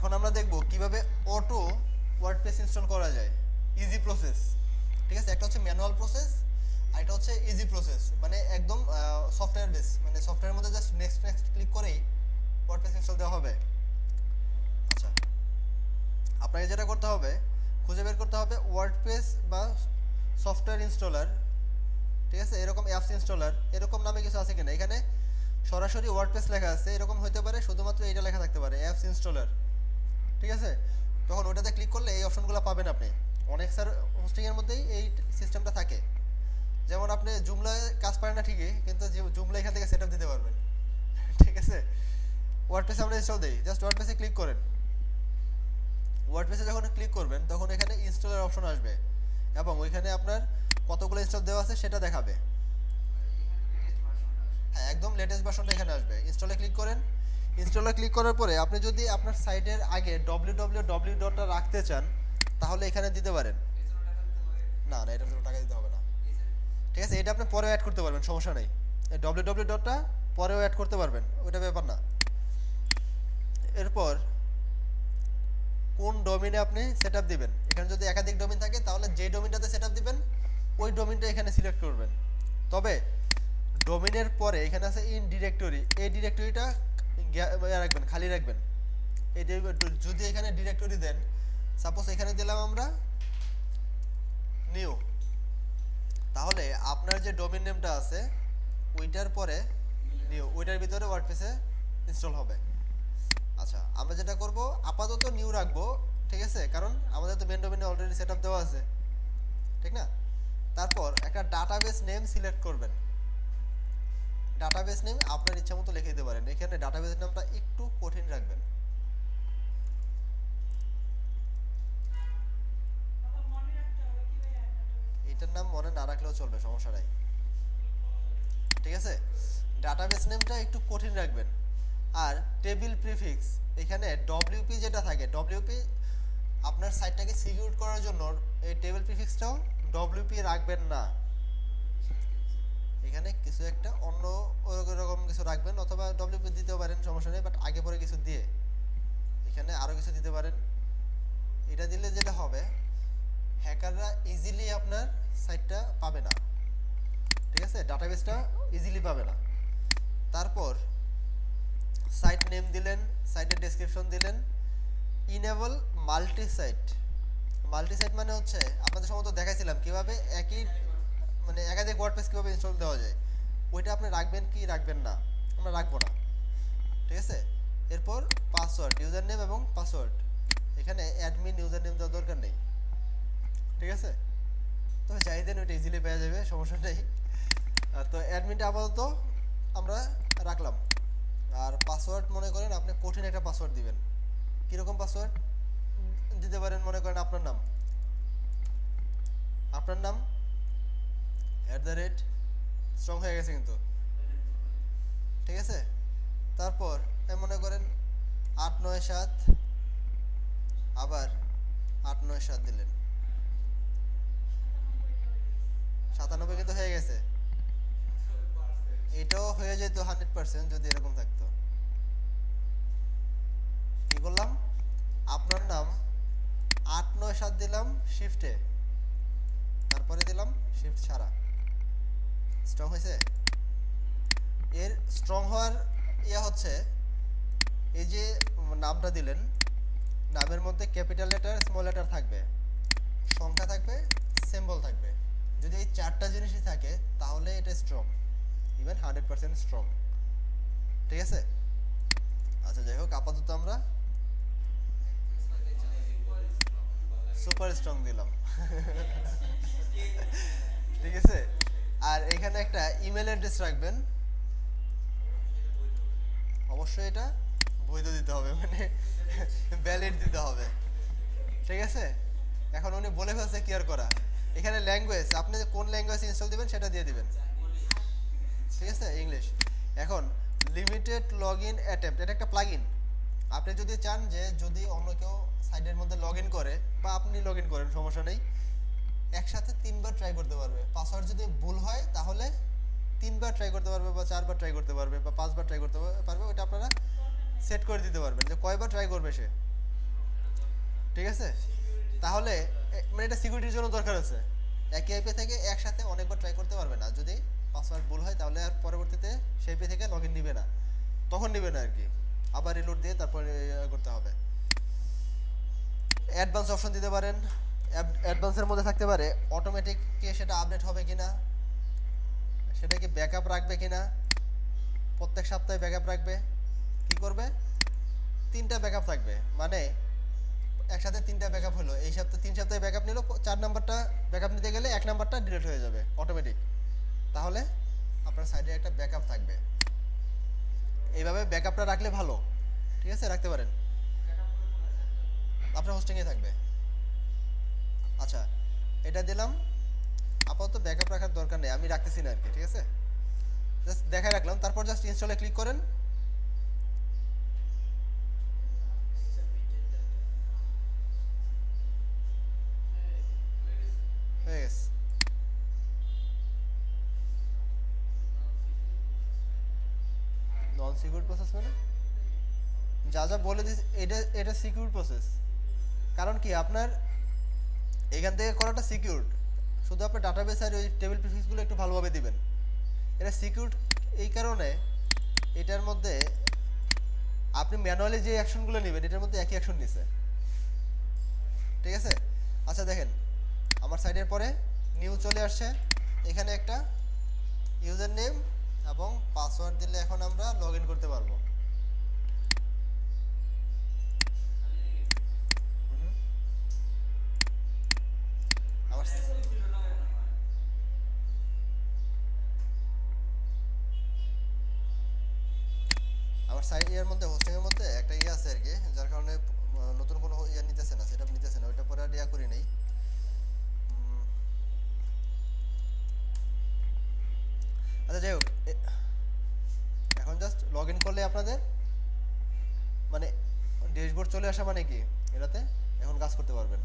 এখন আমরা দেখব কিভাবে অটো ওয়ার্ডপ্রেস ইনস্টল করা যায়। ইজি প্রসেস, ঠিক আছে। একটা হচ্ছে ম্যানুয়াল প্রসেস আর এটা হচ্ছে ইজি প্রসেস, মানে একদম সফটওয়্যার বেস, মানে সফটওয়্যারের মধ্যে জাস্ট নেক্সট নেক্সট ক্লিক করেই ওয়ার্ডপ্রেস ইনস্টল দেওয়া হবে। আচ্ছা, আপনাকে যেটা করতে হবে, খুঁজে বের করতে হবে ওয়ার্ডপ্রেস বা সফটওয়্যার ইনস্টলার, ঠিক আছে। এরকম অ্যাপস ইনস্টলার এরকম নামে কিছু আছে কিনা। এখানে সরাসরি ওয়ার্ডপ্রেস লেখা আছে, এরকম হতে পারে, শুধুমাত্র এটা লেখা থাকতে পারে অ্যাপস ইনস্টলার, ঠিক আছে। তখন ওটাতে ক্লিক করলে এই অপশনগুলো পাবেন আপনি। অনেক স্যার হোস্টিংয়ের মধ্যেই এই সিস্টেমটা থাকে। যেমন আপনি জুমলায় কাজ পারেন না ঠিকই, কিন্তু জুমলা এখান থেকে সেট আপ দিতে পারবেন, ঠিক আছে। ওয়ার্ডপ্রেসে আমরা ইনস্টল দিই, জাস্ট ওয়ার্ডপ্রেসে ক্লিক করেন। ওয়ার্ডপ্রেসে যখন ক্লিক করবেন তখন এখানে ইনস্টলের অপশন আসবে এবং ওইখানে আপনার কতগুলো ইনস্টল দেওয়া আছে সেটা দেখাবে। হ্যাঁ, একদম লেটেস্ট ভার্সনটা এখানে আসবে। ইনস্টলে ক্লিক করেন। ইনস্টলে ক্লিক করার পরে আপনি যদি আপনার সাইটের আগে www ডটটা রাখতে চান তাহলে এখানে দিতে পারেন। না না, এটা টাকা দিতে হবে না, ঠিক আছে। এটা আপনি পরেও অ্যাড করতে পারবেন, সমস্যা নেই। এই www ডটটা পরেও অ্যাড করতে পারবেন, ওইটা ব্যাপার না। এরপর কোন ডোমেইনে আপনি সেটআপ দিবেন, এখানে যদি একাধিক ডোমেইন থাকে তাহলে যে ডোমেইনটাতে সেটআপ দিবেন ওই ডোমেইনটা এখানে সিলেক্ট করবেন। তবে ডোমেইনের পরে এখানে আছে ইন ডিরেক্টরি, এই ডিরেক্টরিটা রাখবেন, খালি রাখবেন। এই যদি এখানে ডিরেক্টরি দেন, সাপোজ এখানে দিলাম আমরা নিউ, তাহলে আপনার যে ডোমেইন নেমটা আছে ওইটার পরে নিউ, ওইটার ভিতরে ওয়ার্ডপ্রেসে ইনস্টল হবে। আচ্ছা, আমরা যেটা করব আপাতত নিউ রাখবো, ঠিক আছে, কারণ আমাদের তো মেন ডোমেইনে অলরেডি সেটআপ দেওয়া আছে, ঠিক না। তারপর একটা ডাটাবেস নেম সিলেক্ট করবেন। ডাটাবেস নেম আপনার ইচ্ছা মতো লিখে দিতে পারেন। এখানে ডাটাবেস নামটা একটু কঠিন রাখবেন। এটার নাম মনে না রাখলেও চলবে, সমস্যা নাই, ঠিক আছে। ডাটাবেস নেমটা একটু কঠিন রাখবেন। আর টেবিল প্রিফিক্স, এখানে ডব্লিউপি যেটা থাকে, ডব্লিউপি আপনার সাইটটাকে সিকিউর করার জন্য এই টেবিল প্রিফিক্সটাও ডব্লিউপি রাখবেন না। এখানে কিছু একটা অন্য ওরকম কিছু রাখবেন, অথবা ডব্লিউপি দিতেও পারেন, সমস্যা নেই, বাট আগে পরে কিছু দিয়ে এখানে আরও কিছু দিতে পারেন। এটা দিলে যেটা হবে, হ্যাকাররা ইজিলি আপনার সাইটটা পাবে না, ঠিক আছে, ডাটাবেসটা ইজিলি পাবে না। তারপর সাইট নেম দিলেন, সাইটের ডেসক্রিপশন দিলেন। Enable multi site, multi site মানে হচ্ছে আপনাদের সম্ভবত দেখাইছিলাম কিভাবে একই মানে একাধিক ওয়ার্ডপ্রেস কিভাবে ইনস্টল দেওয়া যায়, ওইটা আপনি রাখবেন কি রাখবেন না, আমরা রাখবো না, ঠিক আছে। এরপর পাসওয়ার্ড, ইউজার নেম এবং পাসওয়ার্ড, এখানে অ্যাডমিন ইউজার নেম দেওয়ার দরকার নেই, ঠিক আছে। তবে চাই দেন ওইটা ইজিলি পেয়ে যাবে, সমস্যা নেই। তো অ্যাডমিনটা আপাতত আমরা রাখলাম। আর পাসওয়ার্ড মনে করেন আপনি কঠিন একটা পাসওয়ার্ড দিবেন। কীরকম পাসওয়ার্ড দিতে পারেন, মনে করেন আপনার নাম, আপনার নাম @ স্ট্রং হয়ে গেছে কিন্তু, ঠিক আছে। তারপর মনে করেন 897 আবার 897 দিলেন, 97 কিন্তু হয়ে গেছে। এটাও হয়ে যেত 100% যদি এরকম থাকতো। কি করলাম, আপনার নাম 897 দিলাম শিফটে, তারপরে দিলাম শিফট ছাড়া, স্ট্রং হয়েছে। এর স্ট্রং হওয়ার হচ্ছে এই যে নামটা দিলেন, নামের মধ্যে ক্যাপিটাল লেটার স্মল লেটার থাকবে, সংখ্যা থাকবে, সিম্বল থাকবে। যদি এই চারটা জিনিসই থাকে তাহলে এটা স্ট্রং, ইভেন 100% স্ট্রং, ঠিক আছে। আচ্ছা, যাই হোক, আপাতত আমরা সুপার স্ট্রং দিলাম, ঠিক আছে। আর এখানে একটা ইমেল অ্যাড্রেস রাখবেন, অবশ্যই এটা বৈধ দিতে হবে, মানে ভ্যালিড দিতে হবে, ঠিক আছে। এখন উনি বলে ফেলছে কেয়ার করা। এখানে ল্যাঙ্গুয়েজ, আপনি কোন ল্যাঙ্গুয়েজ ইনস্টল দিবেন সেটা দিয়ে দিবেন, ঠিক আছে, ইংলিশ। এখন লিমিটেড লগ ইন অ্যাটেম্পট, এটা একটা প্লাগইন। আপনি যদি চান যে যদি অন্য কেউ সাইটের মধ্যে লগ ইন করে বা আপনি লগ ইন করেন, সমস্যা নেই, একসাথে 3বার ট্রাই করতে পারবে। পাসওয়ার্ড যদি ভুল হয় তাহলে 3বার ট্রাই করতে পারবে বা 4বার ট্রাই করতে পারবে বা 5বার ট্রাই করতে পারবে, ওইটা আপনারা সেট করে দিতে পারবেন যে কয়বার ট্রাই করবে সে, ঠিক আছে, তাহলে মানে এটা সিকিউরিটির জন্য দরকার আছে। একই আইপি থেকে একসাথে অনেকবার ট্রাই করতে পারবে না, যদি পাসওয়ার্ড ভুল হয় তাহলে আর পরবর্তীতে সেই আইপি থেকে লগ ইন নিবে না, তখন নিবে না আর কি, আবার রিলোড দিয়ে তারপরে করতে হবে। অ্যাডভান্স অপশন দিতে পারেন, অ্যাডভান্সের মধ্যে থাকতে পারে অটোমেটিক কি সেটা আপডেট হবে কিনা, সেটা কি ব্যাকআপ রাখবে কিনা, প্রত্যেক সপ্তাহে ব্যাকআপ রাখবে, কি করবে 3টা ব্যাকআপ থাকবে, মানে একসাথে 3টা ব্যাকআপ হলো, এই সপ্তাহে 3 সপ্তাহে ব্যাকআপ নিল, 4 নাম্বারটা ব্যাকআপ নিতে গেলে 1 নাম্বারটা ডিলিট হয়ে যাবে অটোমেটিক, তাহলে আপনার সাইডে একটা ব্যাকআপ থাকবে। এইভাবে ব্যাকআপটা রাখলে ভালো, ঠিক আছে, রাখতে পারেন, আপনার হোস্টিংয়ে থাকবে। আচ্ছা, এটা দিলাম, আপাতত ব্যাকআপ রাখার দরকার নেই, আমি রাখতেছি না আর কি, ঠিক আছে, জাস্ট দেখাই রাখলাম। তারপর জাস্ট ইনস্টলে ক্লিক করেন। হয়ে গেছে। নন সিকিউর প্রসেস মানে যা যা বলে দিস, এটা এটা সিকিউর প্রসেস, কারণ কি আপনার এখান থেকে করাটা সিকিউরড, শুধু আপনার ডাটাবেস আর ওই টেবিল প্রিফিক্সগুলো একটু ভালোভাবে দিবেন। এটা সিকিউরড এই কারণে, এটার মধ্যে আপনি ম্যানুয়ালি যে অ্যাকশনগুলো নেবেন এটার মধ্যে একই অ্যাকশন নিছে, ঠিক আছে। আচ্ছা দেখেন, আমার সাইডের পরে নিউ চলে আসছে, এখানে একটা ইউজার নেম এবং পাসওয়ার্ড দিলে এখন আমরা লগ ইন করতে পারবো। আমার আমার সাইড ইয়ার মধ্যে হোস্টিং এর মধ্যে একটা ইয়ে আছে আর কি, যার কারণে নতুন কোনো ইয়ে নিতেছে না, সেটা নিতেছে না, ওইটা পরে আর ইয়া করি নেই। আচ্ছা যাই হোক, এখন জাস্ট লগ ইন করলে আপনাদের মানে ড্যাশবোর্ড চলে আসা, মানে কি এটাতে এখন কাজ করতে পারবেন।